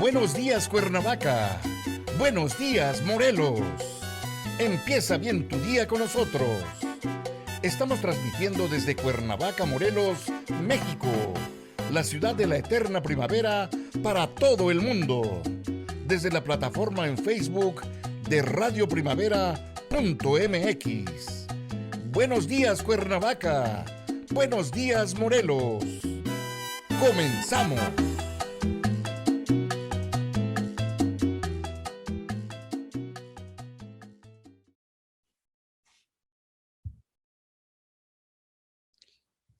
Buenos días, Cuernavaca. Buenos días, Morelos. Empieza bien tu día con nosotros. Estamos transmitiendo desde Cuernavaca, Morelos, México, la ciudad de la eterna primavera para todo el mundo. Desde la plataforma en Facebook de radioprimavera.mx. Buenos días, Cuernavaca. Buenos días, Morelos. ¡Comenzamos!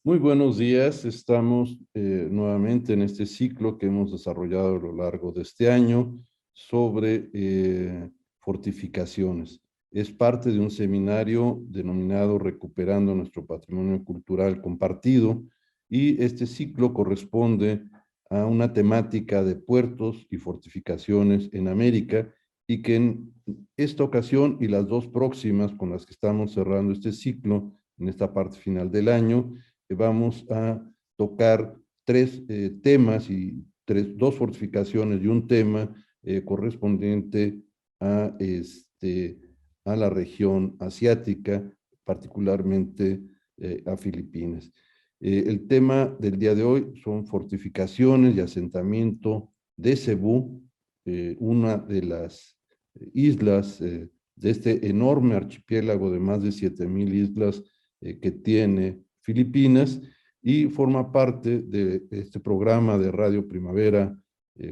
Muy buenos días, estamos nuevamente en este ciclo que hemos desarrollado a lo largo de este año sobre fortificaciones. Es parte de un seminario denominado Recuperando nuestro Patrimonio Cultural Compartido, y este ciclo corresponde a una temática de puertos y fortificaciones en América, y que en esta ocasión y las dos próximas con las que estamos cerrando este ciclo en esta parte final del año, vamos a tocar tres temas y dos fortificaciones y un tema correspondiente a, a la región asiática, particularmente a Filipinas. El tema del día de hoy son fortificaciones y asentamiento de Cebú, una de las islas de este enorme archipiélago de más de 7,000 islas que tiene Filipinas, y forma parte de este programa de Radio Primavera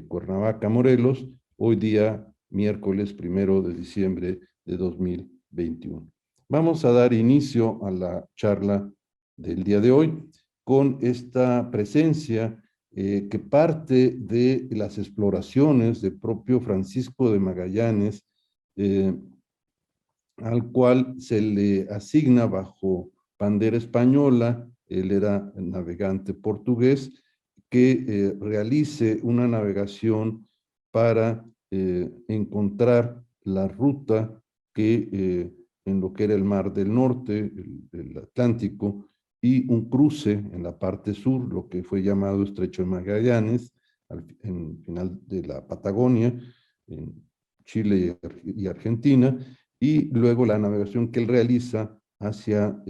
Cuernavaca, Morelos, hoy día miércoles 1 de diciembre de 2021. Vamos a dar inicio a la charla del día de hoy con esta presencia que parte de las exploraciones del propio Francisco de Magallanes, al cual se le asigna bajo bandera española, él era navegante portugués, que realice una navegación para encontrar la ruta que en lo que era el Mar del Norte, el Atlántico, y un cruce en la parte sur, lo que fue llamado Estrecho de Magallanes, en final de la Patagonia, en Chile y Argentina, y luego la navegación que él realiza hacia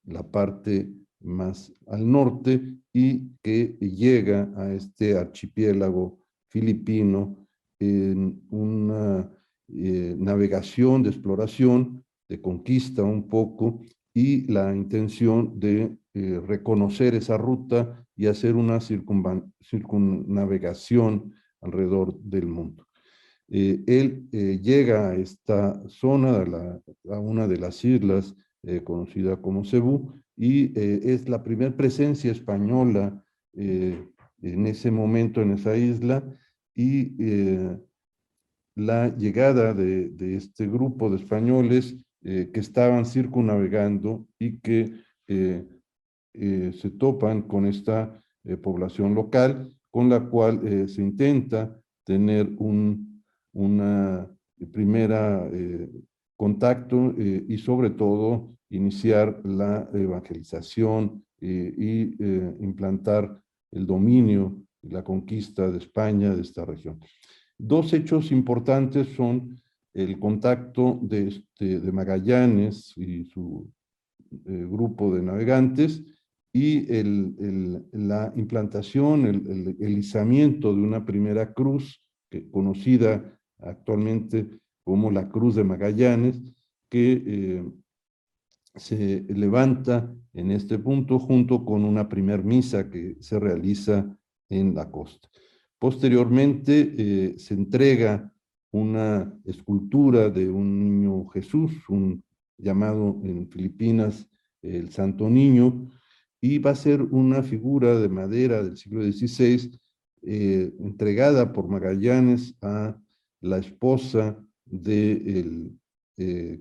la parte más al norte, y que llega a este archipiélago filipino en una navegación de exploración, de conquista un poco, y la intención de reconocer esa ruta y hacer una circunnavegación alrededor del mundo. Él llega a esta zona, a una de las islas conocida como Cebú, y es la primera presencia española en ese momento en esa isla, y la llegada de este grupo de españoles que estaban circunnavegando y que se topan con esta población local, con la cual se intenta tener una primera contacto y sobre todo iniciar la evangelización y implantar el dominio y la conquista de España, de esta región. Dos hechos importantes son el contacto de Magallanes y su grupo de navegantes, y la implantación, el izamiento de una primera cruz, conocida actualmente como la Cruz de Magallanes, que se levanta en este punto junto con una primer misa que se realiza en la costa. Posteriormente se entrega una escultura de un niño Jesús, llamado en Filipinas el Santo Niño, y va a ser una figura de madera del siglo XVI entregada por Magallanes a la esposa del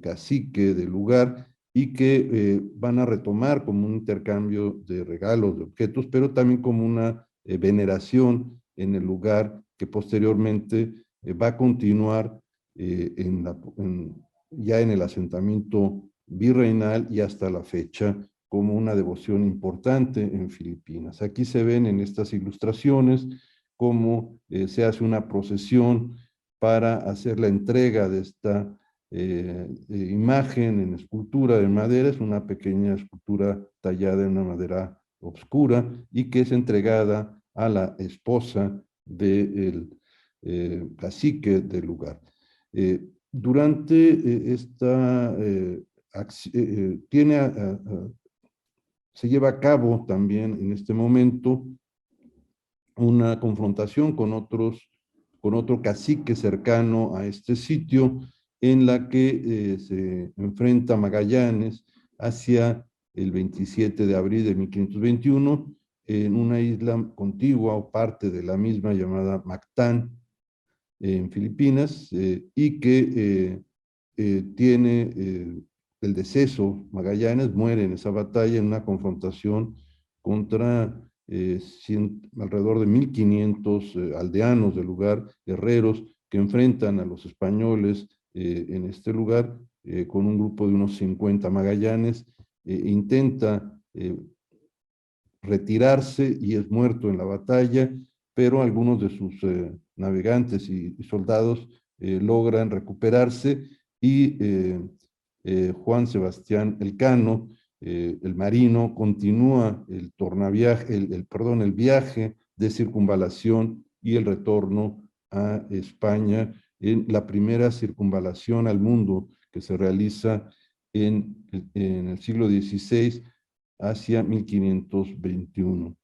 cacique del lugar, y que van a retomar como un intercambio de regalos, de objetos, pero también como una veneración en el lugar, que posteriormente va a continuar ya en el asentamiento virreinal y hasta la fecha como una devoción importante en Filipinas. Aquí se ven en estas ilustraciones cómo se hace una procesión para hacer la entrega de esta imagen en escultura de madera. Es una pequeña escultura tallada en una madera oscura y que es entregada a la esposa del cacique del lugar. Durante esta se lleva a cabo también en este momento una confrontación con otro cacique cercano a este sitio, en la que se enfrenta Magallanes hacia el 27 de abril de 1521 en una isla contigua o parte de la misma llamada Mactán, en Filipinas, y que tiene el deceso. Magallanes muere en esa batalla en una confrontación contra alrededor de 1500 aldeanos del lugar, guerreros, que enfrentan a los españoles en este lugar con un grupo de unos 50. Magallanes intenta retirarse y es muerto en la batalla, pero algunos de sus navegantes y soldados logran recuperarse y Juan Sebastián Elcano, el marino, continúa el viaje de circunvalación y el retorno a España, en la primera circunvalación al mundo que se realiza en el siglo XVI hacia 1521.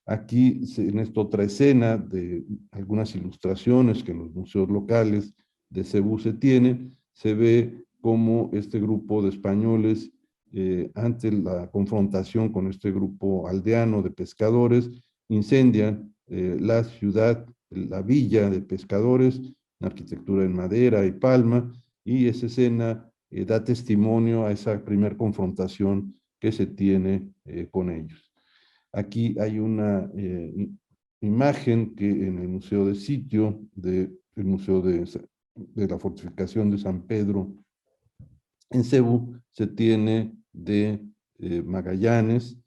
Aquí, en esta otra escena de algunas ilustraciones que en los museos locales de Cebú se tienen, se ve cómo este grupo de españoles, ante la confrontación con este grupo aldeano de pescadores, incendian la ciudad, la villa de pescadores, arquitectura en madera y palma, y esa escena da testimonio a esa primera confrontación que se tiene con ellos. Aquí hay una imagen que en el Museo de Sitio, del Museo de la Fortificación de San Pedro, en Cebú, se tiene de Magallanes,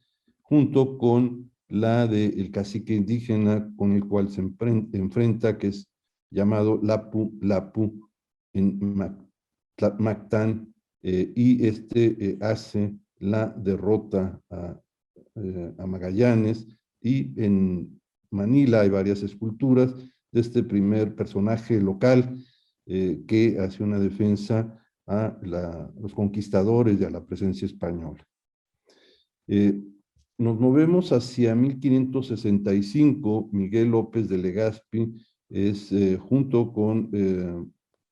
junto con la del cacique indígena con el cual se enfrenta, que es llamado Lapu Lapu en Mactán, y hace la derrota a Magallanes, y en Manila hay varias esculturas de este primer personaje local que hace una defensa a los conquistadores y a la presencia española. Nos movemos hacia 1565. Miguel López de Legazpi es, junto con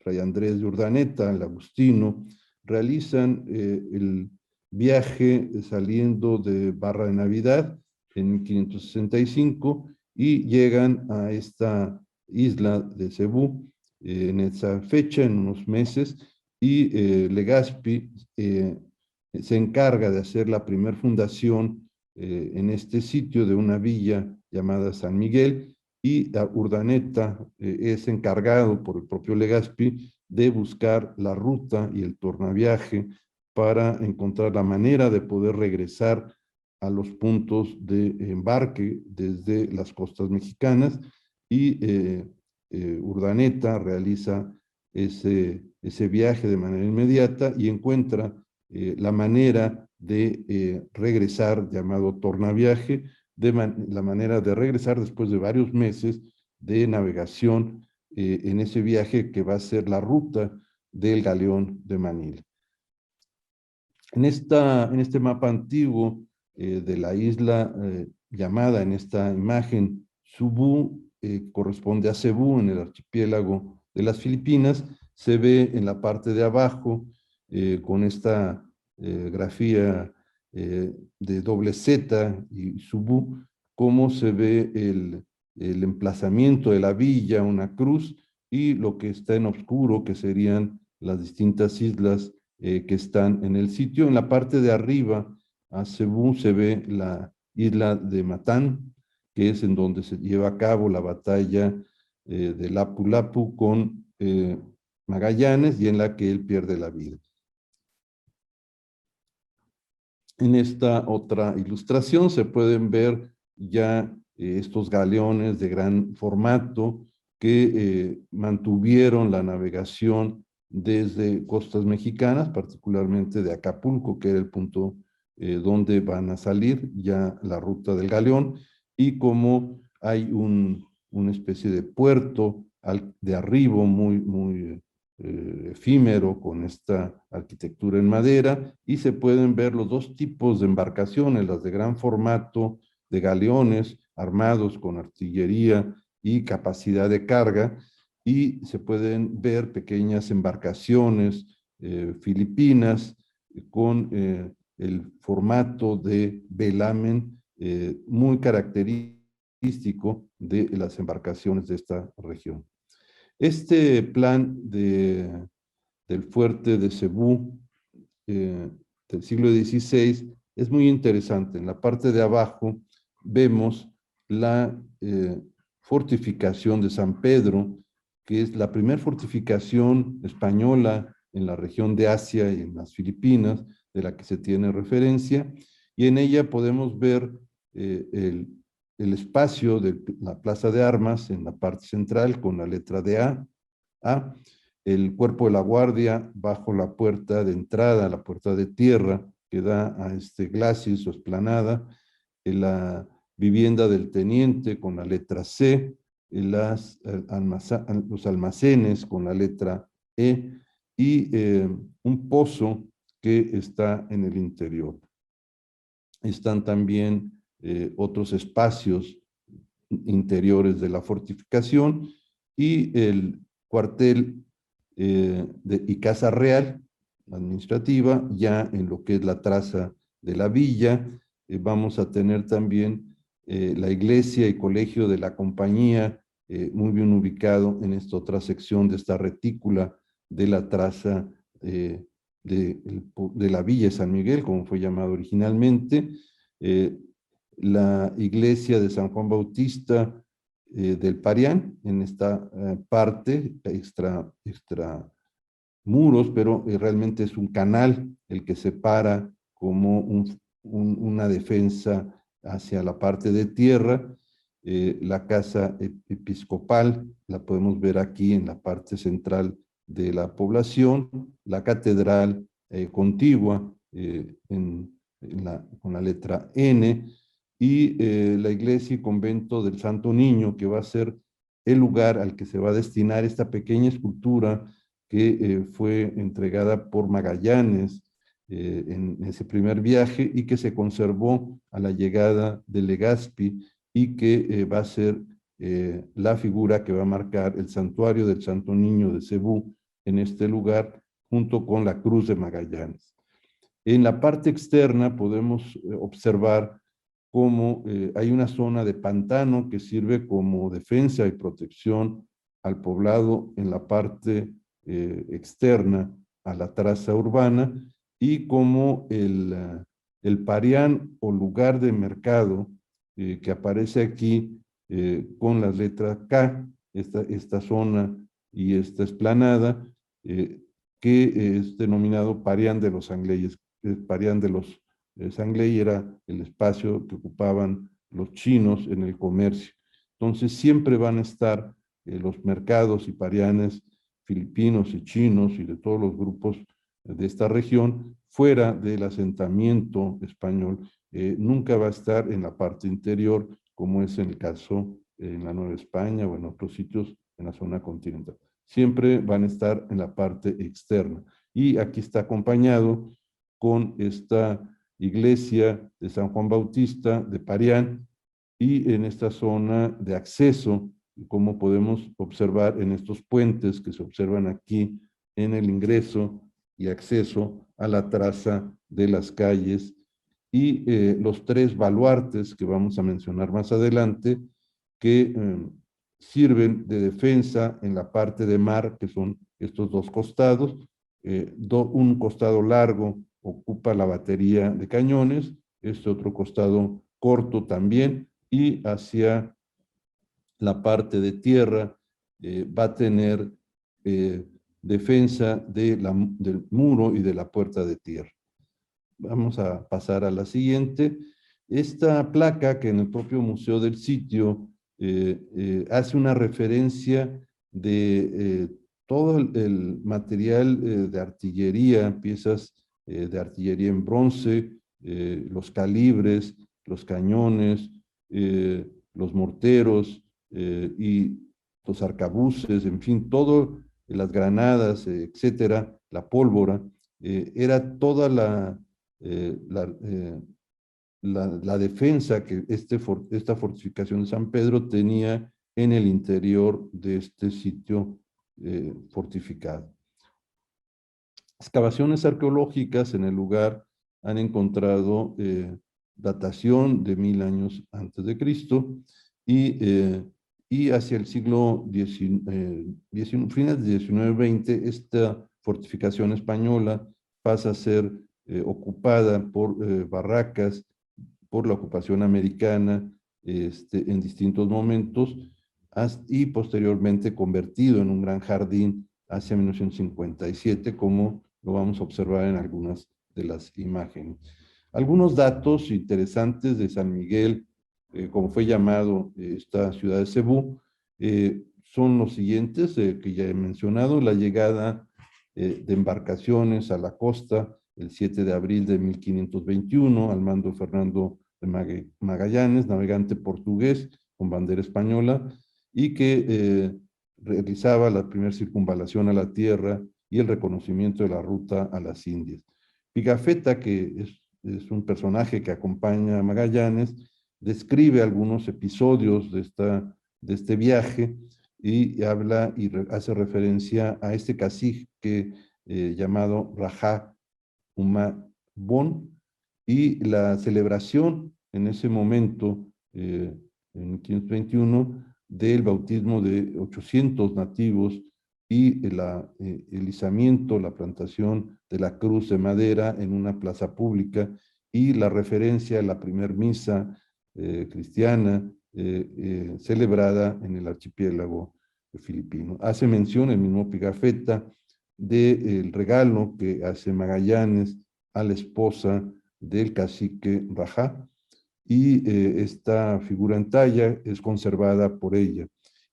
Fray Andrés de Urdaneta, el agustino, realizan el viaje saliendo de Barra de Navidad en 1565 y llegan a esta isla de Cebú en esa fecha, en unos meses, y Legazpi se encarga de hacer la primer fundación en este sitio de una villa llamada San Miguel, y Urdaneta es encargado por el propio Legazpi de buscar la ruta y el tornaviaje para encontrar la manera de poder regresar a los puntos de embarque desde las costas mexicanas, y Urdaneta realiza ese viaje de manera inmediata y encuentra la manera de regresar, llamado tornaviaje, la manera de regresar después de varios meses de navegación en ese viaje que va a ser la ruta del galeón de Manila. En este mapa antiguo de la isla llamada en esta imagen Subú, corresponde a Cebú, en el archipiélago de las Filipinas. Se ve en la parte de abajo, con esta grafía de doble Z y Subú, cómo se ve el emplazamiento de la villa, una cruz, y lo que está en oscuro, que serían las distintas islas que están en el sitio. En la parte de arriba, a Cebú, se ve la isla de Matán, que es en donde se lleva a cabo la batalla de Lapu Lapu con Magallanes, y en la que él pierde la vida. En esta otra ilustración se pueden ver ya estos galeones de gran formato que mantuvieron la navegación desde costas mexicanas, particularmente de Acapulco, que era el punto donde van a salir ya la ruta del galeón, y como hay una especie de puerto de arribo muy efímero con esta arquitectura en madera, y se pueden ver los dos tipos de embarcaciones, las de gran formato, de galeones armados con artillería y capacidad de carga, y se pueden ver pequeñas embarcaciones filipinas con el formato de velamen muy característico de las embarcaciones de esta región. Este plan del fuerte de Cebú del siglo XVI es muy interesante. En la parte de abajo vemos la fortificación de San Pedro, que es la primera fortificación española en la región de Asia y en las Filipinas, de la que se tiene referencia, y en ella podemos ver el espacio de la plaza de armas en la parte central con la letra de A, el cuerpo de la guardia bajo la puerta de entrada, la puerta de tierra que da a este glacis o esplanada, la vivienda del teniente con la letra C, los almacenes con la letra E, y un pozo que está en el interior. Están también otros espacios interiores de la fortificación y el cuartel y casa real administrativa, ya en lo que es la traza de la villa. Vamos a tener también la iglesia y colegio de la compañía, muy bien ubicado en esta otra sección de esta retícula de la traza de la Villa de San Miguel, como fue llamado originalmente, la iglesia de San Juan Bautista del Parián, en esta parte extra muros, pero realmente es un canal el que separa como una defensa hacia la parte de tierra. La casa episcopal la podemos ver aquí en la parte central de la población, la catedral contigua con la letra N, y la iglesia y convento del Santo Niño, que va a ser el lugar al que se va a destinar esta pequeña escultura que fue entregada por Magallanes en ese primer viaje y que se conservó a la llegada de Legazpi, y que va a ser la figura que va a marcar el santuario del Santo Niño de Cebú en este lugar, junto con la cruz de Magallanes. En la parte externa podemos observar cómo hay una zona de pantano que sirve como defensa y protección al poblado en la parte externa a la traza urbana, y como el Parián o lugar de mercado que aparece aquí con las letras K, esta zona y esta explanada, que es denominado Parián de los Sangleyes. Parián de los Sangley era el espacio que ocupaban los chinos en el comercio. Entonces siempre van a estar los mercados y parianes filipinos y chinos y de todos los grupos de esta región fuera del asentamiento español. Nunca va a estar en la parte interior, como es en el caso en la Nueva España o en otros sitios en la zona continental. Siempre van a estar en la parte externa. Y aquí está acompañado con esta iglesia de San Juan Bautista de Parián, y en esta zona de acceso, como podemos observar en estos puentes que se observan aquí en el ingreso y acceso a la traza de las calles, y los tres baluartes que vamos a mencionar más adelante, que sirven de defensa en la parte de mar, que son estos dos costados. Un costado largo ocupa la batería de cañones, este otro costado corto también, y hacia la parte de tierra va a tener defensa del muro y de la puerta de tierra. Vamos a pasar a la siguiente. Esta placa, que en el propio museo del sitio hace una referencia de todo el material de artillería, piezas de artillería en bronce, los calibres, los cañones, los morteros y los arcabuces, en fin, todo, las granadas, etcétera, la pólvora, era toda eh, la, eh, la defensa que esta fortificación de San Pedro tenía en el interior de este sitio fortificado. Excavaciones arqueológicas en el lugar han encontrado datación de 1000 años antes de Cristo y hacia el siglo XIX, finales del XIX-XX, esta fortificación española pasa a ser ocupada por barracas, por la ocupación americana en distintos momentos y posteriormente convertido en un gran jardín hacia 1957, como lo vamos a observar en algunas de las imágenes. Algunos datos interesantes de San Miguel, como fue llamado esta ciudad de Cebú, son los siguientes que ya he mencionado: la llegada de embarcaciones a la costa el 7 de abril de 1521 al mando de Fernando de Magallanes, navegante portugués con bandera española, y que realizaba la primera circunvalación a la tierra y el reconocimiento de la ruta a las Indias. Pigafetta, que es un personaje que acompaña a Magallanes, describe algunos episodios de este viaje y habla y hace referencia a este cacique llamado Rajá Humabón, y la celebración en ese momento, en 1521, del bautismo de 800 nativos y el izamiento, la plantación de la cruz de madera en una plaza pública y la referencia a la primer misa cristiana celebrada en el archipiélago filipino. Hace mención el mismo Pigafetta del regalo que hace Magallanes a la esposa del cacique Rajá, y esta figura en talla es conservada por ella.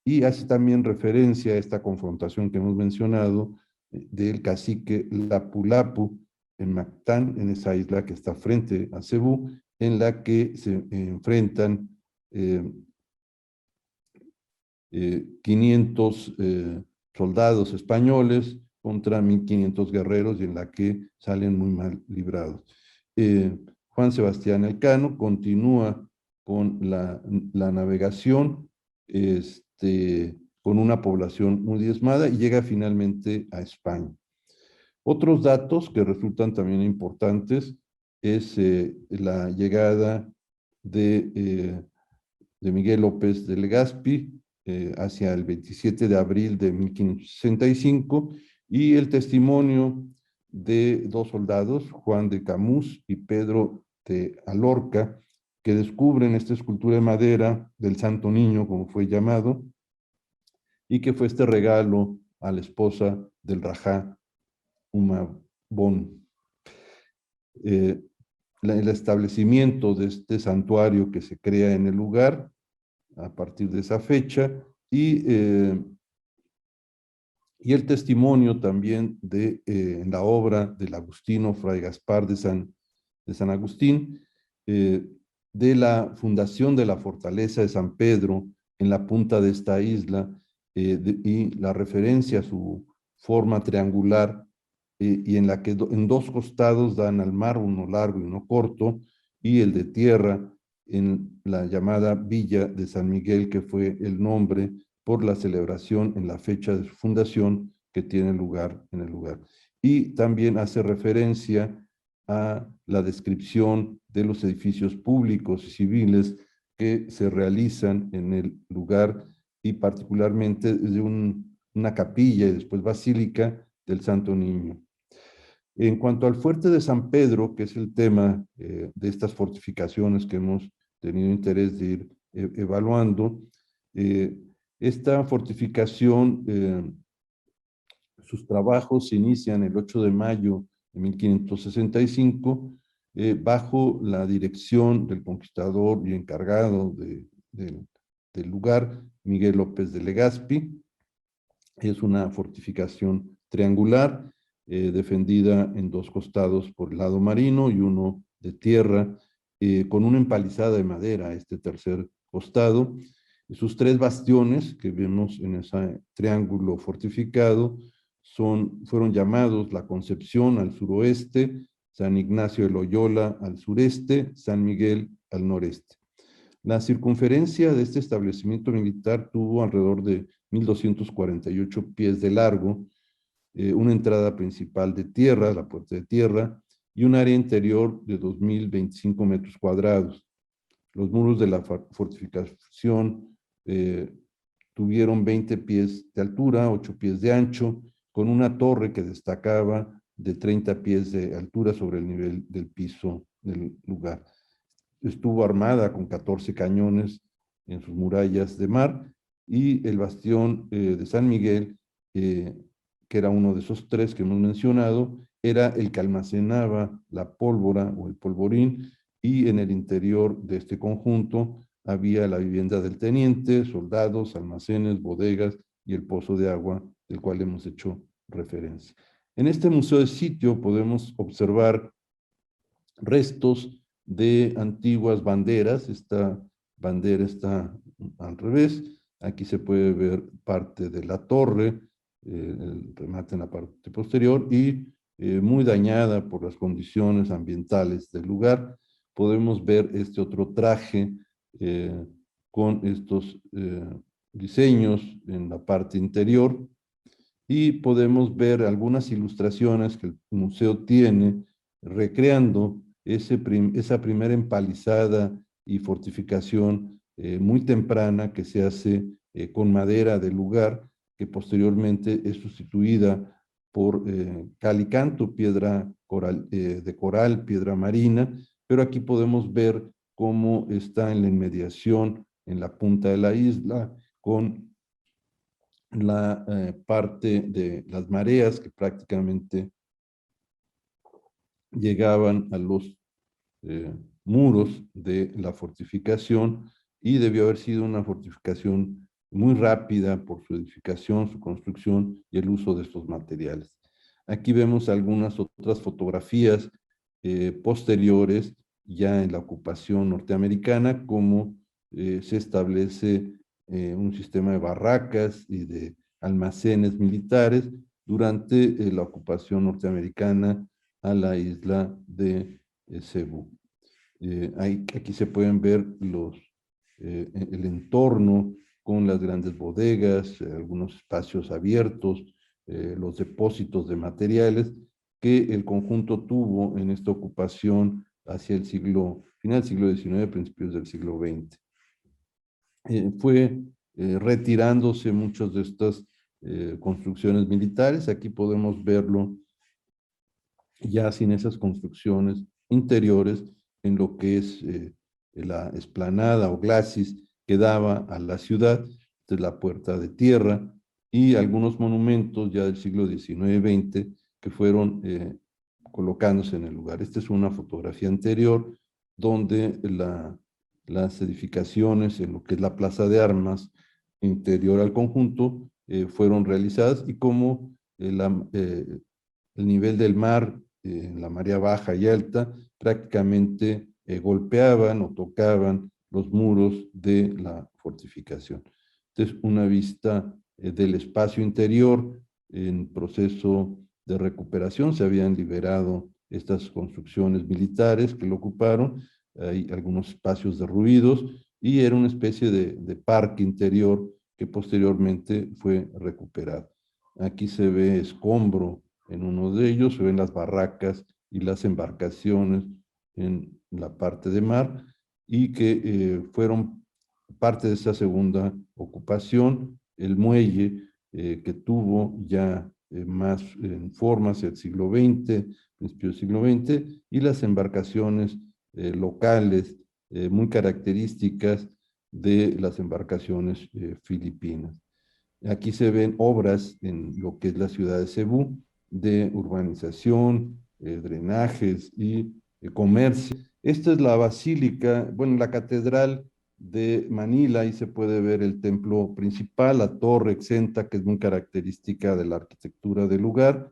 Y hace también referencia a esta confrontación que hemos mencionado del cacique Lapu-Lapu en Mactán, en esa isla que está frente a Cebú, en la que se enfrentan 500 soldados españoles contra 1500 guerreros, y en la que salen muy mal librados. Juan Sebastián Elcano continúa con la navegación con una población muy diezmada y llega finalmente a España. Otros datos que resultan también importantes es la llegada de Miguel López de Legazpi hacia el 27 de abril de 1565, y el testimonio de dos soldados, Juan de Camus y Pedro de Alorca, que descubren esta escultura de madera del Santo Niño, como fue llamado, y que fue este regalo a la esposa del Rajá Humabón. El establecimiento de este santuario que se crea en el lugar a partir de esa fecha, y el testimonio también en la obra del agustino Fray Gaspar de San Agustín, de la fundación de la fortaleza de San Pedro en la punta de esta isla, y la referencia a su forma triangular, y en la que en dos costados dan al mar, uno largo y uno corto, y el de tierra en la llamada Villa de San Miguel, que fue el nombre por la celebración en la fecha de su fundación que tiene lugar en el lugar. Y también hace referencia a la descripción de los edificios públicos y civiles que se realizan en el lugar, y particularmente de una capilla y después basílica del Santo Niño. En cuanto al fuerte de San Pedro, que es el tema de estas fortificaciones que hemos tenido interés de ir evaluando, esta fortificación, sus trabajos se inician el 8 de mayo de 1565 bajo la dirección del conquistador y encargado del lugar, Miguel López de Legazpi. Es una fortificación triangular, defendida en dos costados por el lado marino y uno de tierra, con una empalizada de madera, este tercer costado. Sus tres bastiones que vemos en ese triángulo fortificado fueron llamados La Concepción al suroeste, San Ignacio de Loyola al sureste, San Miguel al noreste. La circunferencia de este establecimiento militar tuvo alrededor de 1,248 pies de largo, una entrada principal de tierra, la puerta de tierra, y un área interior de 2,025 metros cuadrados. Los muros de la fortificación tuvieron 20 pies de altura, 8 pies de ancho, con una torre que destacaba de 30 pies de altura sobre el nivel del piso del lugar. Estuvo armada con 14 cañones en sus murallas de mar, y el bastión de San Miguel, que era uno de esos tres que hemos mencionado, era el que almacenaba la pólvora o el polvorín, y en el interior de este conjunto había la vivienda del teniente, soldados, almacenes, bodegas y el pozo de agua del cual hemos hecho referencia. En este museo de sitio podemos observar restos de antiguas banderas. Esta bandera está al revés. Aquí se puede ver parte de la torre, el remate en la parte posterior, y muy dañada por las condiciones ambientales del lugar. Podemos ver este otro traje con estos diseños en la parte interior, y podemos ver algunas ilustraciones que el museo tiene recreando esa primera empalizada y fortificación muy temprana que se hace con madera del lugar, que posteriormente es sustituida por cal y canto, piedra de coral, piedra marina, pero aquí podemos ver cómo está en la inmediación, en la punta de la isla, con la parte de las mareas que prácticamente llegaban a los muros de la fortificación, y debió haber sido una fortificación muy rápida por su edificación, su construcción y el uso de estos materiales. Aquí vemos algunas otras fotografías posteriores, ya en la ocupación norteamericana, cómo se establece un sistema de barracas y de almacenes militares durante la ocupación norteamericana a la isla de Cebú. Aquí se pueden ver el entorno con las grandes bodegas, algunos espacios abiertos, los depósitos de materiales que el conjunto tuvo en esta ocupación hacia el final del siglo XIX, principios del siglo XX. Fue retirándose muchas de estas construcciones militares. Aquí podemos verlo ya sin esas construcciones interiores, en lo que es la explanada o glacis que daba a la ciudad, de la puerta de tierra, y algunos monumentos ya del siglo XIX-XX que fueron colocándose en el lugar. Esta es una fotografía anterior donde las edificaciones en lo que es la plaza de armas interior al conjunto fueron realizadas, y cómo el nivel del mar en la marea baja y alta prácticamente golpeaban o tocaban los muros de la fortificación. Esta es una vista del espacio interior en proceso de recuperación. Se habían liberado estas construcciones militares que lo ocuparon. Hay algunos espacios derruidos, y era una especie de parque interior que posteriormente fue recuperado. Aquí se ve escombro en uno de ellos, se ven las barracas y las embarcaciones en la parte de mar, y que fueron parte de esa segunda ocupación. El muelle que tuvo ya más en forma hacia el siglo XX, principio del siglo XX, y las embarcaciones locales muy características de las embarcaciones filipinas. Aquí se ven obras en lo que es la ciudad de Cebú, de urbanización, drenajes y comercio. Esta es la basílica, bueno, la catedral de Manila. Ahí se puede ver el templo principal, la torre exenta, que es muy característica de la arquitectura del lugar.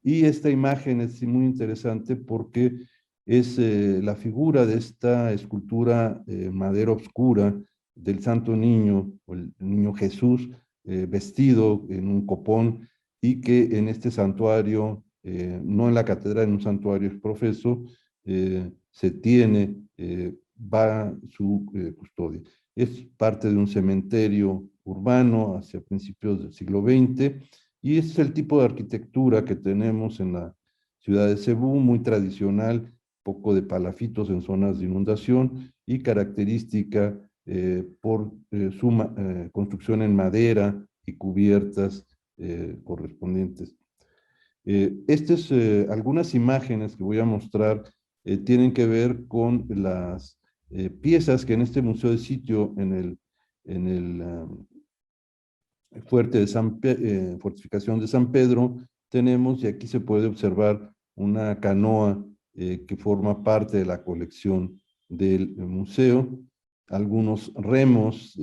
Y esta imagen es muy interesante porque es la figura de esta escultura madera oscura del Santo Niño, o el Niño Jesús, vestido en un copón, y que en este santuario, no en la catedral, en un santuario es profeso, se tiene, va su custodia. Es parte de un cementerio urbano hacia principios del siglo XX, y ese es el tipo de arquitectura que tenemos en la ciudad de Cebú, muy tradicional, poco de palafitos en zonas de inundación y característica por su construcción en madera y cubiertas correspondientes. Estas algunas imágenes que voy a mostrar tienen que ver con las piezas que en este museo de sitio, en el fuerte de fortificación de San Pedro, tenemos, y aquí se puede observar una canoa que forma parte de la colección del museo, algunos remos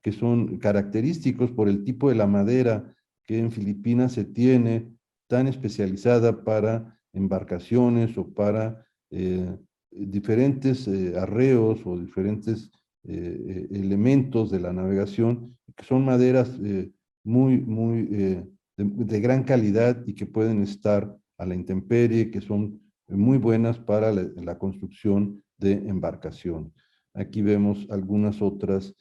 que son característicos por el tipo de la madera que en Filipinas se tiene, tan especializada para embarcaciones o para diferentes arreos o diferentes elementos de la navegación, que son maderas muy de gran calidad y que pueden estar a la intemperie, que son muy buenas para la construcción de embarcación. Aquí vemos algunas otras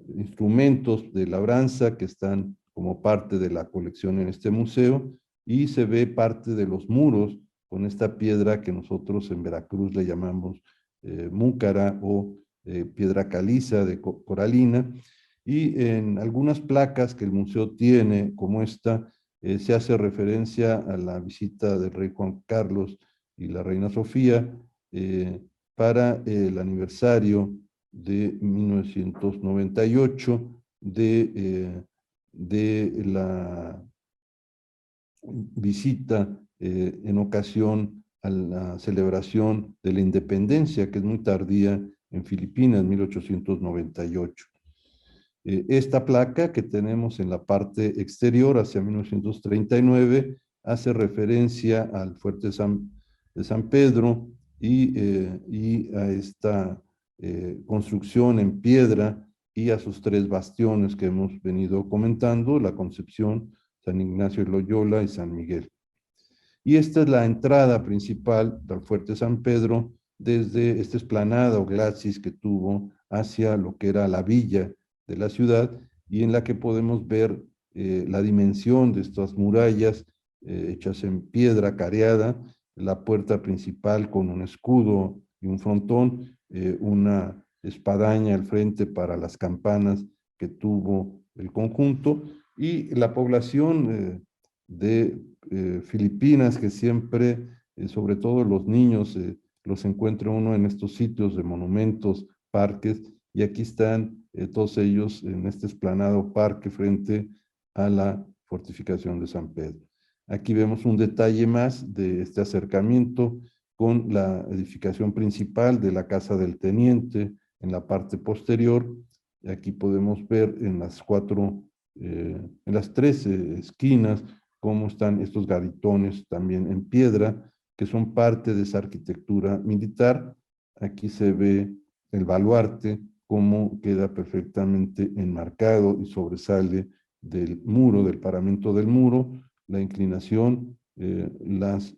instrumentos de labranza que están como parte de la colección en este museo, y se ve parte de los muros con esta piedra que nosotros en Veracruz le llamamos múcara o piedra caliza de coralina. Y en algunas placas que el museo tiene, como esta, se hace referencia a la visita del rey Juan Carlos y la reina Sofía para el aniversario de 1998 de la visita en ocasión a la celebración de la independencia, que es muy tardía en Filipinas, 1898. Esta placa que tenemos en la parte exterior hacia 1939 hace referencia al fuerte de San Pedro y a esta construcción en piedra y a sus tres bastiones que hemos venido comentando: la Concepción, San Ignacio de Loyola y San Miguel. Y esta es la entrada principal del fuerte San Pedro desde esta explanada o glacis que tuvo hacia lo que era la villa de la ciudad, y en la que podemos ver la dimensión de estas murallas hechas en piedra careada, la puerta principal con un escudo y un frontón, una espadaña al frente para las campanas que tuvo el conjunto, y la población de Filipinas, que siempre, sobre todo los niños, los encuentra uno en estos sitios de monumentos, parques, y aquí están todos ellos en este explanado parque frente a la fortificación de San Pedro. Aquí vemos un detalle más de este acercamiento con la edificación principal de la Casa del Teniente en la parte posterior. Aquí podemos ver en las tres esquinas cómo están estos garitones también en piedra, que son parte de esa arquitectura militar. Aquí se ve el baluarte, cómo queda perfectamente enmarcado y sobresale del muro, del paramento del muro, la inclinación, las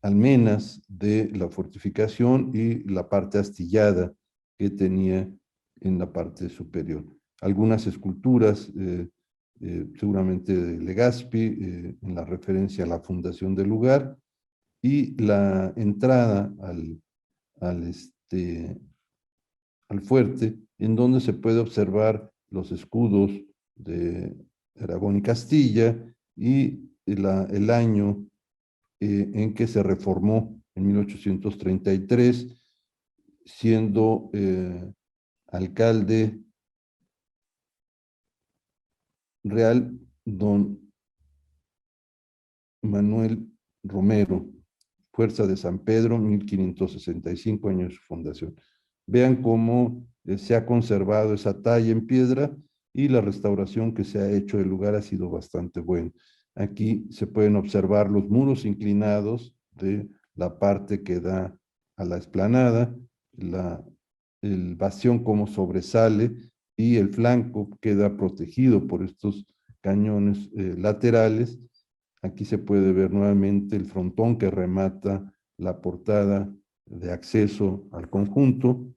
almenas de la fortificación y la parte astillada que tenía en la parte superior. Algunas esculturas, seguramente de Legazpi, en la referencia a la fundación del lugar, y la entrada al fuerte, en donde se puede observar los escudos de Aragón y Castilla y el año en que se reformó en 1833, siendo alcalde real don Manuel Romero, Fuerza de San Pedro, 1565 años de su fundación. Vean cómo se ha conservado esa talla en piedra y la restauración que se ha hecho del lugar ha sido bastante buena. Aquí se pueden observar los muros inclinados de la parte que da a la explanada, el bastión como sobresale y el flanco queda protegido por estos cañones laterales. Aquí se puede ver nuevamente el frontón que remata la portada de acceso al conjunto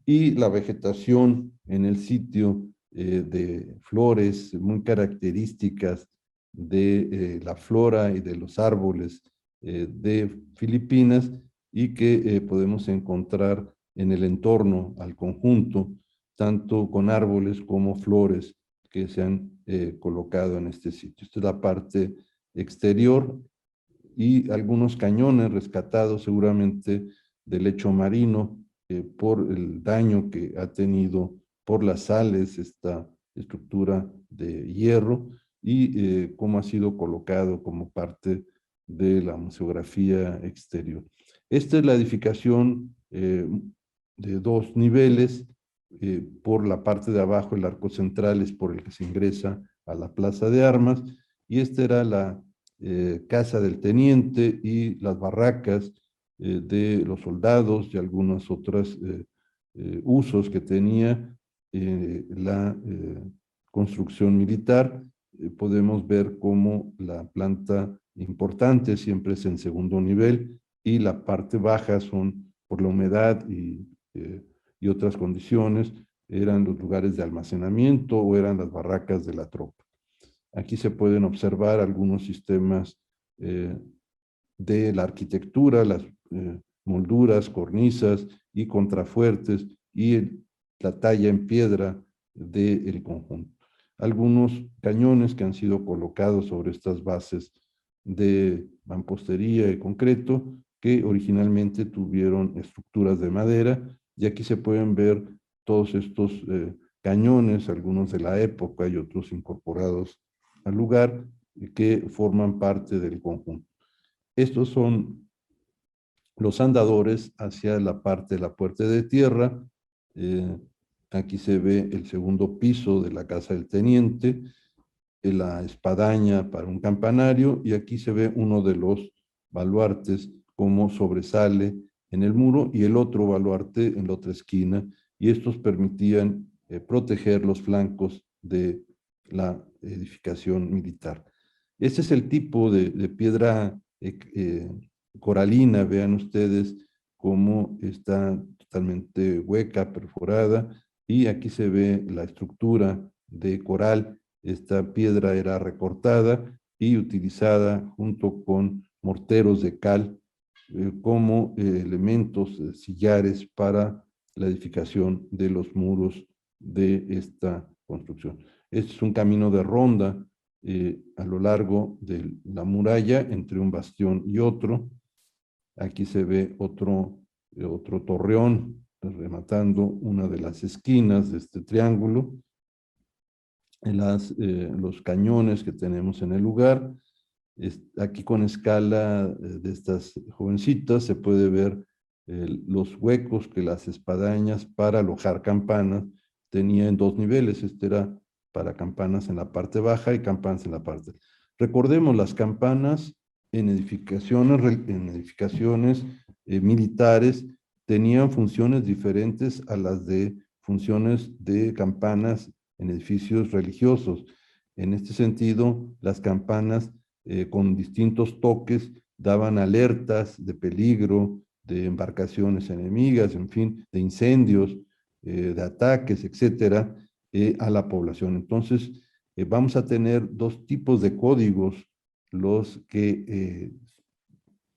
y la vegetación en el sitio de flores muy características de la flora y de los árboles de Filipinas y que podemos encontrar en el entorno al conjunto, tanto con árboles como flores que se han colocado en este sitio. Esta es la parte exterior y algunos cañones rescatados seguramente del lecho marino por el daño que ha tenido por las sales esta estructura de hierro y cómo ha sido colocado como parte de la museografía exterior. Esta es la edificación de 2 niveles. Por la parte de abajo el arco central es por el que se ingresa a la plaza de armas y esta era la casa del teniente y las barracas de los soldados y algunos otros usos que tenía la construcción militar. Podemos ver cómo la planta importante siempre es en segundo nivel y la parte baja son por la humedad y otras condiciones, eran los lugares de almacenamiento o eran las barracas de la tropa. Aquí se pueden observar algunos sistemas de la arquitectura, las molduras, cornisas y contrafuertes y la talla en piedra del conjunto. Algunos cañones que han sido colocados sobre estas bases de mampostería y concreto que originalmente tuvieron estructuras de madera y aquí se pueden ver todos estos cañones, algunos de la época y otros incorporados al lugar que forman parte del conjunto. Estos son los andadores hacia la parte de la puerta de tierra. Aquí se ve el segundo piso de la casa del teniente, la espadaña para un campanario y aquí se ve uno de los baluartes como sobresale en el muro y el otro baluarte en la otra esquina y estos permitían proteger los flancos de la edificación militar. Este es el tipo de piedra coralina, vean ustedes cómo está totalmente hueca, perforada, y aquí se ve la estructura de coral. Esta piedra era recortada y utilizada junto con morteros de cal como elementos sillares para la edificación de los muros de esta construcción. Este es un camino de ronda a lo largo de la muralla entre un bastión y otro. Aquí se ve otro torreón rematando una de las esquinas de este triángulo. Los cañones que tenemos en el lugar. Aquí con escala de estas jovencitas se puede ver los huecos que las espadañas para alojar campanas tenía en 2 niveles. Este era para campanas en la parte baja y campanas en la parte. Recordemos, las campanas en edificaciones militares tenían funciones diferentes a las de funciones de campanas en edificios religiosos. En este sentido, las campanas con distintos toques daban alertas de peligro, de embarcaciones enemigas, en fin, de incendios, de ataques, etcétera, a la población. Entonces, vamos a tener 2 tipos de códigos, los que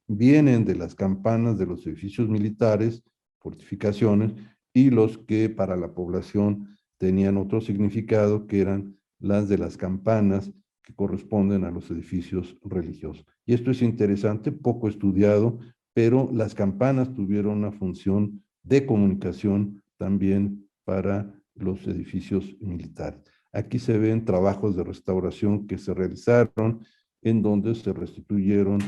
vienen de las campanas de los edificios militares, fortificaciones, y los que para la población tenían otro significado, que eran las de las campanas que corresponden a los edificios religiosos. Y esto es interesante, poco estudiado, pero las campanas tuvieron una función de comunicación también para los edificios militares. Aquí se ven trabajos de restauración que se realizaron en donde se restituyeron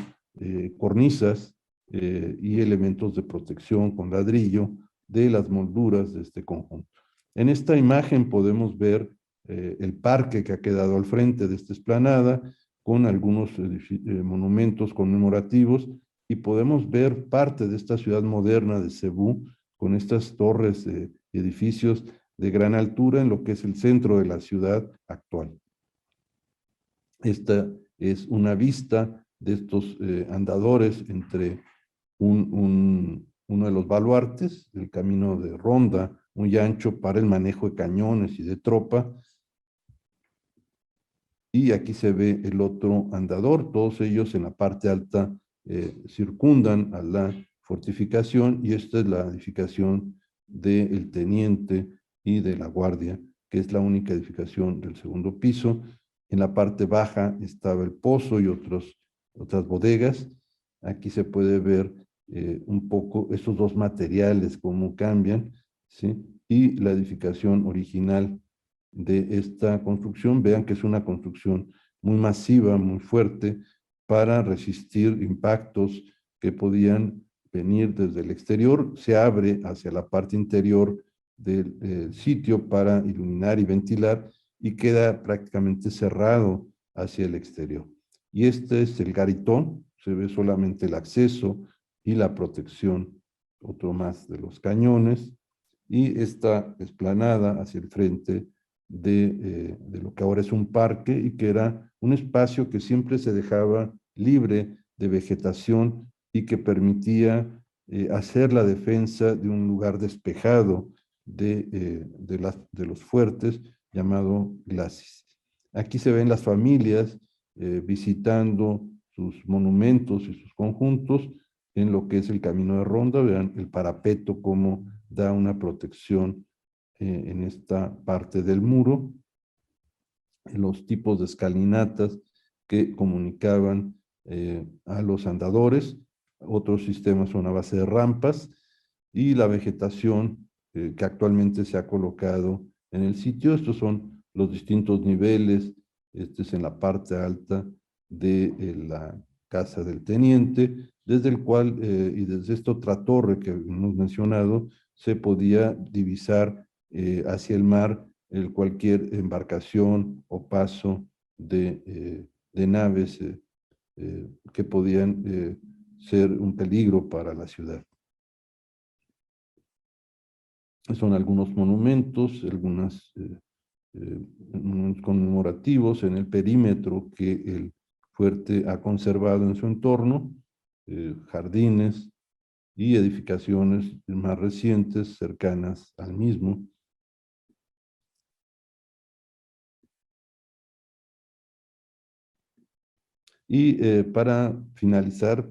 cornisas y elementos de protección con ladrillo de las molduras de este conjunto. En esta imagen podemos ver el parque que ha quedado al frente de esta explanada, con algunos monumentos conmemorativos, y podemos ver parte de esta ciudad moderna de Cebú, con estas torres y edificios de gran altura en lo que es el centro de la ciudad actual. Esta es una vista de estos andadores entre uno de los baluartes, el camino de ronda, muy ancho para el manejo de cañones y de tropa. Y aquí se ve el otro andador, todos ellos en la parte alta circundan a la fortificación, y esta es la edificación del teniente y de la guardia, que es la única edificación del segundo piso. En la parte baja estaba el pozo y otras bodegas. Aquí se puede ver un poco estos dos materiales, cómo cambian, ¿sí? Y la edificación original de esta construcción. Vean que es una construcción muy masiva, muy fuerte, para resistir impactos que podían venir desde el exterior. Se abre hacia la parte interior del sitio para iluminar y ventilar, y queda prácticamente cerrado hacia el exterior. Y este es el garitón, se ve solamente el acceso y la protección, otro más de los cañones, y esta explanada hacia el frente de lo que ahora es un parque, y que era un espacio que siempre se dejaba libre de vegetación y que permitía hacer la defensa de un lugar despejado de los fuertes, llamado glacis. Aquí se ven las familias visitando sus monumentos y sus conjuntos en lo que es el camino de ronda. Vean el parapeto, cómo da una protección en esta parte del muro, los tipos de escalinatas que comunicaban a los andadores. Otros sistemas son a base de rampas, y la vegetación que actualmente se ha colocado en el sitio. Estos son los distintos niveles. Este es en la parte alta de la casa del teniente, desde el cual y desde esta otra torre que hemos mencionado, se podía divisar hacia el mar cualquier embarcación o paso de naves que podían ser un peligro para la ciudad. Son algunos monumentos, algunos conmemorativos en el perímetro que el fuerte ha conservado en su entorno, jardines y edificaciones más recientes cercanas al mismo. Y para finalizar,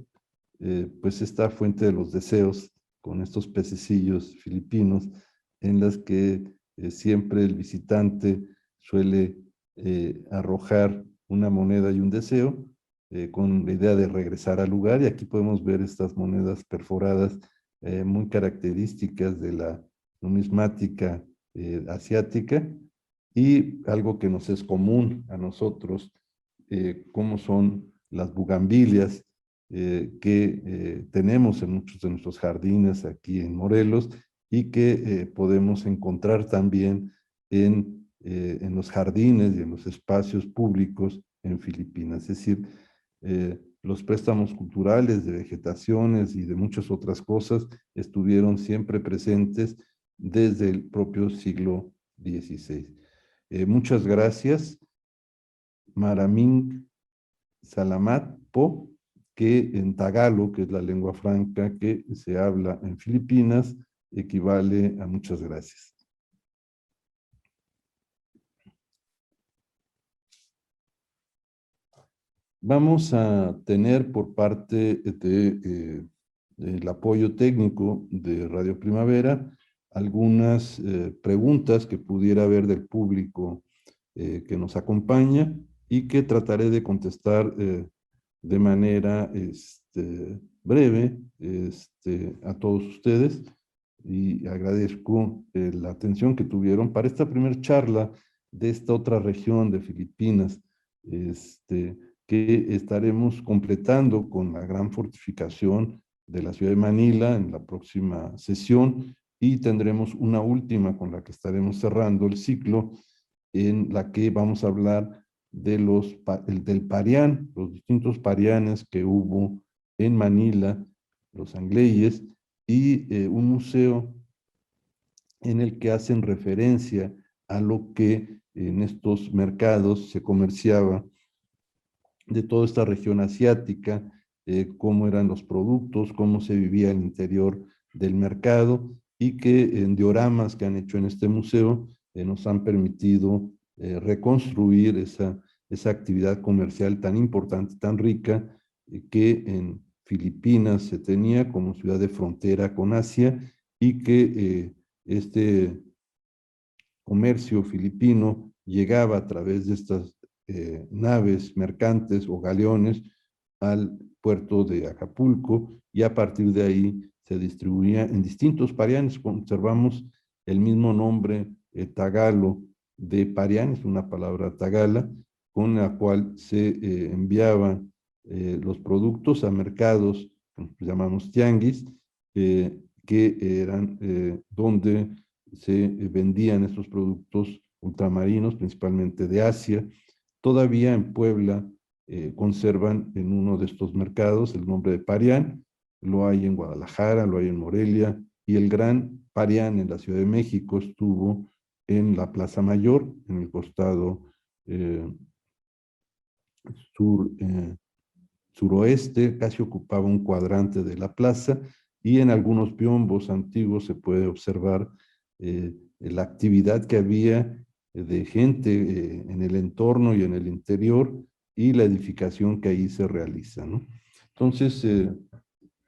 pues esta fuente de los deseos, con estos pececillos filipinos, en las que siempre el visitante suele arrojar una moneda y un deseo, con la idea de regresar al lugar. Y aquí podemos ver estas monedas perforadas muy características de la numismática asiática, y algo que nos es común a nosotros, como son las bugambilias que tenemos en muchos de nuestros jardines aquí en Morelos, y que podemos encontrar también en los jardines y en los espacios públicos en Filipinas. Es decir, los préstamos culturales de vegetaciones y de muchas otras cosas estuvieron siempre presentes desde el propio siglo XVI. Muchas gracias. Maraming Salamat Po, que en tagalo, que es la lengua franca que se habla en Filipinas, equivale a muchas gracias. Vamos a tener por parte del apoyo técnico de Radio Primavera algunas preguntas que pudiera haber del público que nos acompaña, y que trataré de contestar de manera breve a todos ustedes, y agradezco la atención que tuvieron para esta primera charla de esta otra región de Filipinas, que estaremos completando con la gran fortificación de la ciudad de Manila en la próxima sesión, y tendremos una última con la que estaremos cerrando el ciclo, en la que vamos a hablar de del Parián, los distintos parianes que hubo en Manila, los angleyes, y un museo en el que hacen referencia a lo que en estos mercados se comerciaba de toda esta región asiática, cómo eran los productos, cómo se vivía el interior del mercado, y que en dioramas que han hecho en este museo nos han permitido reconstruir esa actividad comercial tan importante, tan rica, que en Filipinas se tenía como ciudad de frontera con Asia, y que este comercio filipino llegaba a través de estas naves mercantes o galeones al puerto de Acapulco, y a partir de ahí se distribuía en distintos parianes. Conservamos el mismo nombre tagalo de parianes, una palabra tagala, con la cual se enviaban los productos a mercados que llamamos tianguis, que eran donde se vendían estos productos ultramarinos, principalmente de Asia. Todavía en Puebla conservan en uno de estos mercados el nombre de Parián, lo hay en Guadalajara, lo hay en Morelia, y el gran Parián en la Ciudad de México estuvo en la Plaza Mayor, en el costado eh, sur, suroeste, casi ocupaba un cuadrante de la plaza, y en algunos biombos antiguos se puede observar la actividad que había de gente en el entorno y en el interior, y la edificación que ahí se realiza, ¿no? Entonces,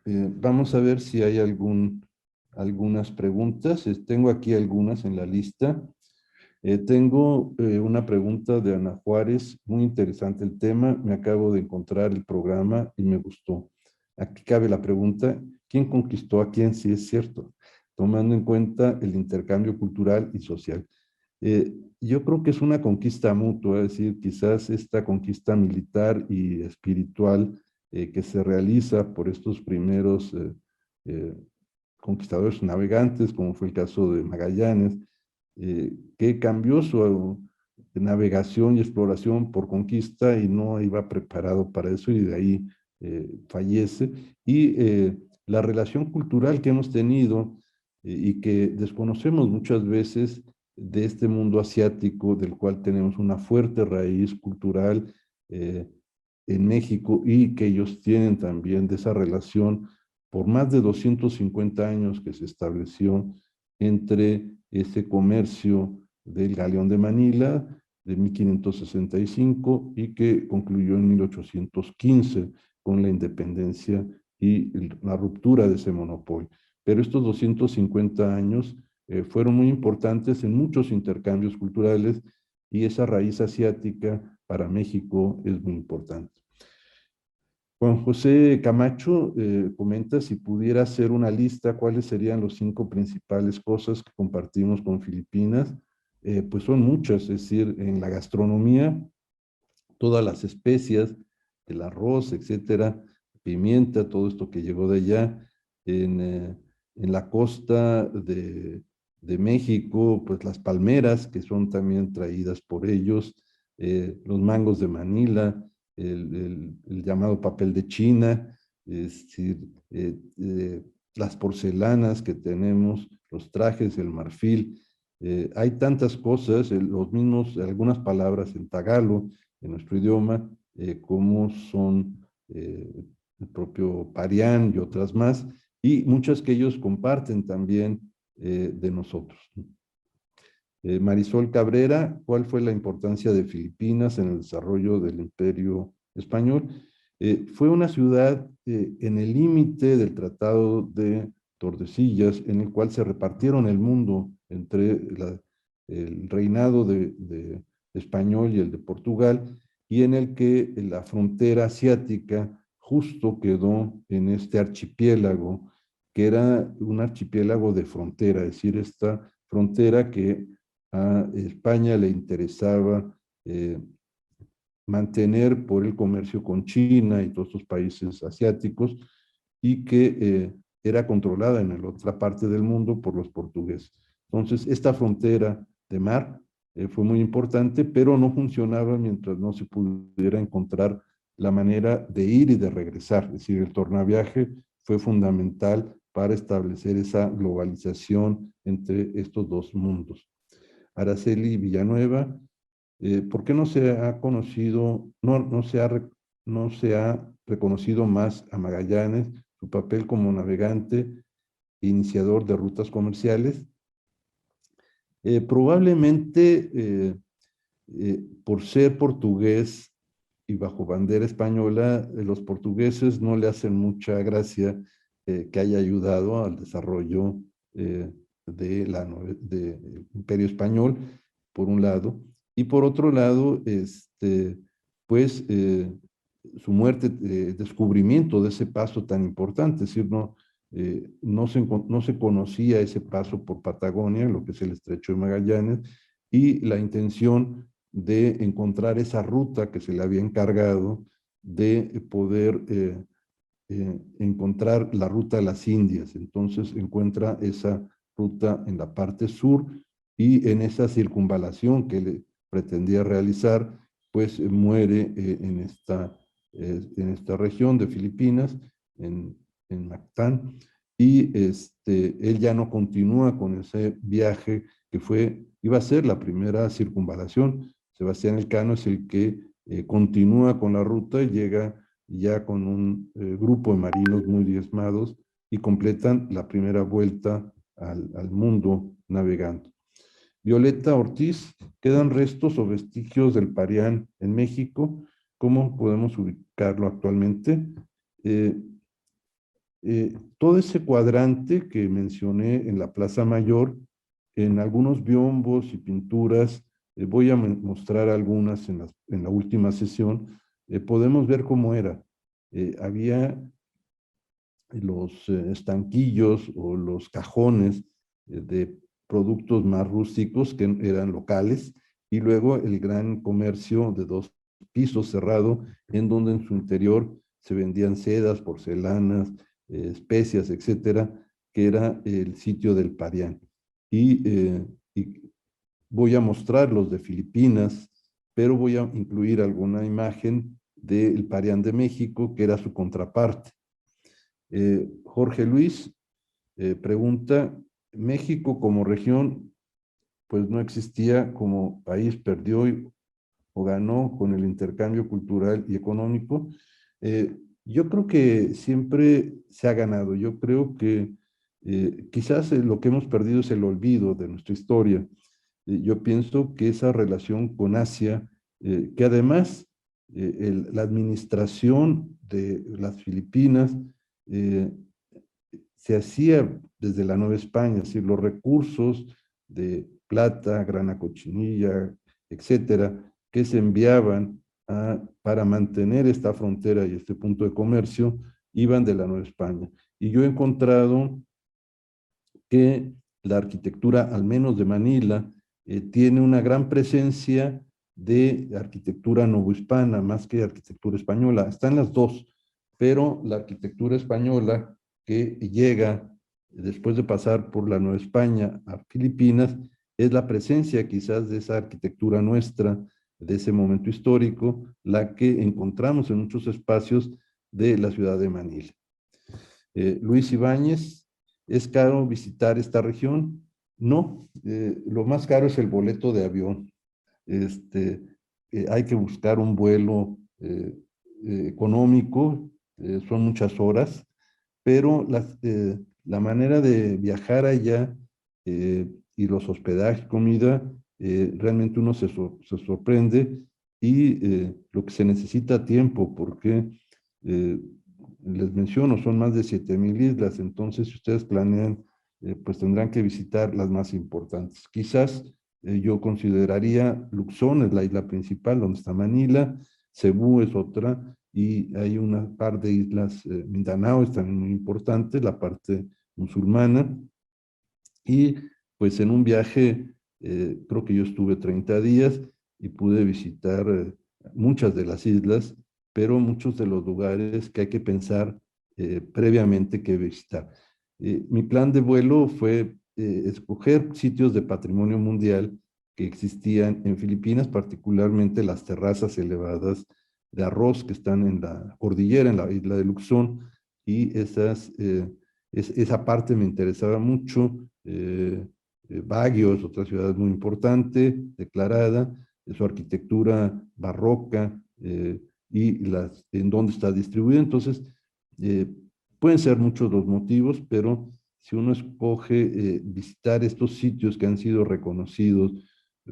vamos a ver si hay algunas preguntas. Tengo aquí algunas en la lista. Tengo una pregunta de Ana Juárez, muy interesante el tema. Me acabo de encontrar el programa y me gustó. Aquí cabe la pregunta: ¿quién conquistó a quién? Si es cierto, tomando en cuenta el intercambio cultural y social. Yo creo que es una conquista mutua, es decir, quizás esta conquista militar y espiritual que se realiza por estos primeros eh, conquistadores navegantes, como fue el caso de Magallanes, que cambió su navegación y exploración por conquista, y no iba preparado para eso, y de ahí fallece. Y la relación cultural que hemos tenido y que desconocemos muchas veces de este mundo asiático, del cual tenemos una fuerte raíz cultural en México, y que ellos tienen también, de esa relación por más de 250 años que se estableció entre ese comercio del Galeón de Manila de 1565 y que concluyó en 1815 con la independencia y la ruptura de ese monopolio. Pero estos 250 años fueron muy importantes en muchos intercambios culturales, y esa raíz asiática para México es muy importante. Juan José Camacho comenta: si pudiera hacer una lista, ¿cuáles serían los 5 principales cosas que compartimos con Filipinas? Pues son muchas, es decir, en la gastronomía, todas las especias, el arroz, etcétera, pimienta, todo esto que llegó de allá. En la costa de México, pues las palmeras, que son también traídas por ellos, los mangos de Manila, el llamado papel de China, es decir, las porcelanas que tenemos, los trajes, el marfil. Hay tantas cosas, los mismos, algunas palabras en tagalo, en nuestro idioma, como son el propio Parián y otras más, y muchas que ellos comparten también de nosotros. Marisol Cabrera: ¿cuál fue la importancia de Filipinas en el desarrollo del Imperio Español? Fue una ciudad en el límite del Tratado de Tordesillas, en el cual se repartieron el mundo entre el reinado de español y el de Portugal, y en el que la frontera asiática justo quedó en este archipiélago, que era un archipiélago de frontera, es decir, esta frontera que a España le interesaba mantener por el comercio con China y todos estos países asiáticos, y que era controlada en la otra parte del mundo por los portugueses. Entonces, esta frontera de mar fue muy importante, pero no funcionaba mientras no se pudiera encontrar la manera de ir y de regresar. Es decir, el tornaviaje fue fundamental para establecer esa globalización entre estos dos mundos. Araceli Villanueva, ¿por qué no se ha conocido, no se ha reconocido más a Magallanes, su papel como navegante e iniciador de rutas comerciales? Probablemente por ser portugués y bajo bandera española, los portugueses no le hacen mucha gracia que haya ayudado al desarrollo del Imperio Español, por un lado, y por otro lado, pues su muerte, descubrimiento de ese paso tan importante, es decir, no se conocía ese paso por Patagonia, lo que es el Estrecho de Magallanes, y la intención de encontrar esa ruta que se le había encargado de poder encontrar la ruta de las Indias. Entonces encuentra esa ruta en la parte sur, y en esa circunvalación que le pretendía realizar, pues muere en esta región de Filipinas, en Mactán, y él ya no continúa con ese viaje que iba a ser la primera circunvalación. Sebastián Elcano es el que continúa con la ruta y llega ya con un grupo de marinos muy diezmados y completan la primera vuelta al mundo navegando. Violeta Ortiz, ¿quedan restos o vestigios del Parián en México? ¿Cómo podemos ubicarlo actualmente? Todo ese cuadrante que mencioné en la Plaza Mayor, en algunos biombos y pinturas, voy a mostrar algunas en la última sesión, podemos ver cómo era. Había los estanquillos o los cajones de productos más rústicos que eran locales, y luego el gran comercio de 2 pisos cerrado, en donde en su interior se vendían sedas, porcelanas, especias, etcétera, que era el sitio del Parián. Y voy a mostrar los de Filipinas, pero voy a incluir alguna imagen del Parián de México, que era su contraparte. Jorge Luis pregunta, México como región, pues no existía como país, perdió o ganó con el intercambio cultural y económico. Yo creo que siempre se ha ganado. Yo creo que quizás lo que hemos perdido es el olvido de nuestra historia. Yo pienso que esa relación con Asia, que además la administración de las Filipinas se hacía desde la Nueva España, es decir, los recursos de plata, grana cochinilla, etcétera, que se enviaban para mantener esta frontera y este punto de comercio, iban de la Nueva España. Y yo he encontrado que la arquitectura, al menos de Manila, tiene una gran presencia de arquitectura novohispana, más que arquitectura española. Están las dos, pero la arquitectura española que llega después de pasar por la Nueva España a Filipinas, es la presencia quizás de esa arquitectura nuestra, de ese momento histórico, la que encontramos en muchos espacios de la ciudad de Manila. Luis Ibáñez, ¿es caro visitar esta región? No, lo más caro es el boleto de avión. Hay que buscar un vuelo económico, son muchas horas, pero la manera de viajar allá y los hospedajes, comida, realmente uno se sorprende, y lo que se necesita tiempo, porque les menciono, son más de 7,000 islas, entonces si ustedes planean, pues tendrán que visitar las más importantes. Quizás yo consideraría Luxón, es la isla principal, donde está Manila, Cebú es otra, y hay una par de islas, Mindanao es también muy importante, la parte musulmana, y pues en un viaje, creo que yo estuve 30 días y pude visitar muchas de las islas, pero muchos de los lugares que hay que pensar previamente que visitar. Mi plan de vuelo fue escoger sitios de patrimonio mundial que existían en Filipinas, particularmente las terrazas elevadas de arroz que están en la cordillera, en la isla de Luzón, y esa parte me interesaba mucho. Baguio es otra ciudad muy importante, declarada, su arquitectura barroca y en dónde está distribuida. Entonces, eh, pueden ser muchos los motivos, pero si uno escoge visitar estos sitios que han sido reconocidos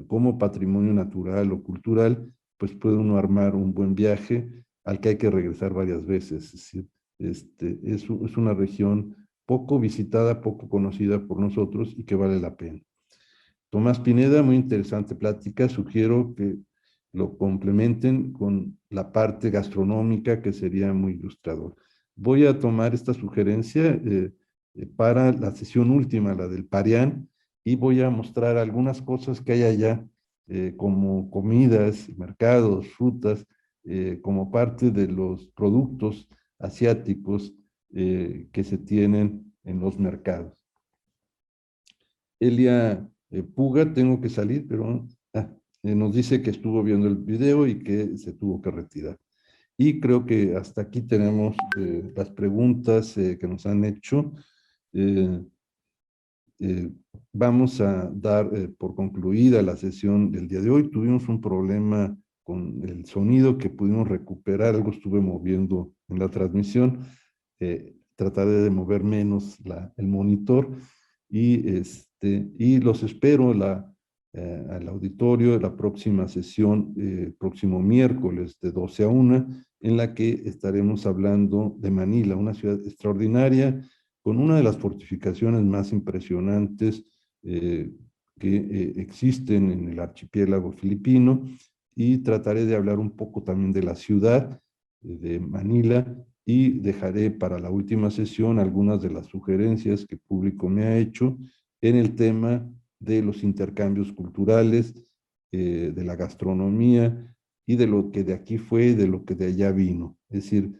como patrimonio natural o cultural, pues puede uno armar un buen viaje al que hay que regresar varias veces. Es decir, es una región poco visitada, poco conocida por nosotros y que vale la pena. Tomás Pineda, muy interesante plática. Sugiero que lo complementen con la parte gastronómica, que sería muy ilustrador. Voy a tomar esta sugerencia para la sesión última, la del Parián, y voy a mostrar algunas cosas que hay allá, como comidas, mercados, frutas, como parte de los productos asiáticos que se tienen en los mercados. Elia Puga, tengo que salir, pero nos dice que estuvo viendo el video y que se tuvo que retirar. Y creo que hasta aquí tenemos las preguntas que nos han hecho. Vamos a dar por concluida la sesión del día de hoy. Tuvimos un problema con el sonido que pudimos recuperar, algo estuve moviendo en la transmisión. Trataré de mover menos el monitor y los espero al auditorio de la próxima sesión, próximo miércoles de 12 a 1, en la que estaremos hablando de Manila, una ciudad extraordinaria, con una de las fortificaciones más impresionantes que existen en el archipiélago filipino, y trataré de hablar un poco también de la ciudad de Manila, y dejaré para la última sesión algunas de las sugerencias que el público me ha hecho en el tema de los intercambios culturales, de la gastronomía y de lo que de aquí fue y de lo que de allá vino. Es decir,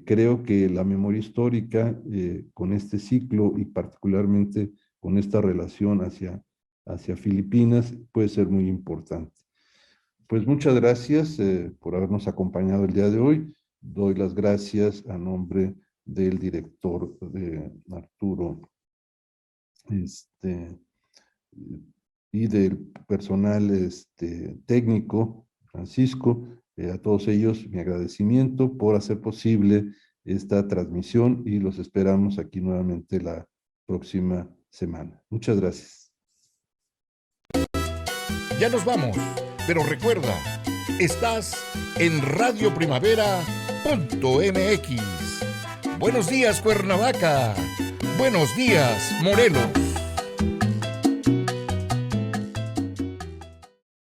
creo que la memoria histórica con este ciclo y particularmente con esta relación hacia Filipinas puede ser muy importante. Pues muchas gracias por habernos acompañado el día de hoy. Doy las gracias a nombre del director Arturo y del personal técnico Francisco. A todos ellos mi agradecimiento por hacer posible esta transmisión, y los esperamos aquí nuevamente la próxima semana. Muchas gracias. Ya nos vamos, pero recuerda, estás en radioprimavera.mx. Buenos días, Cuernavaca. Buenos días, Morelos.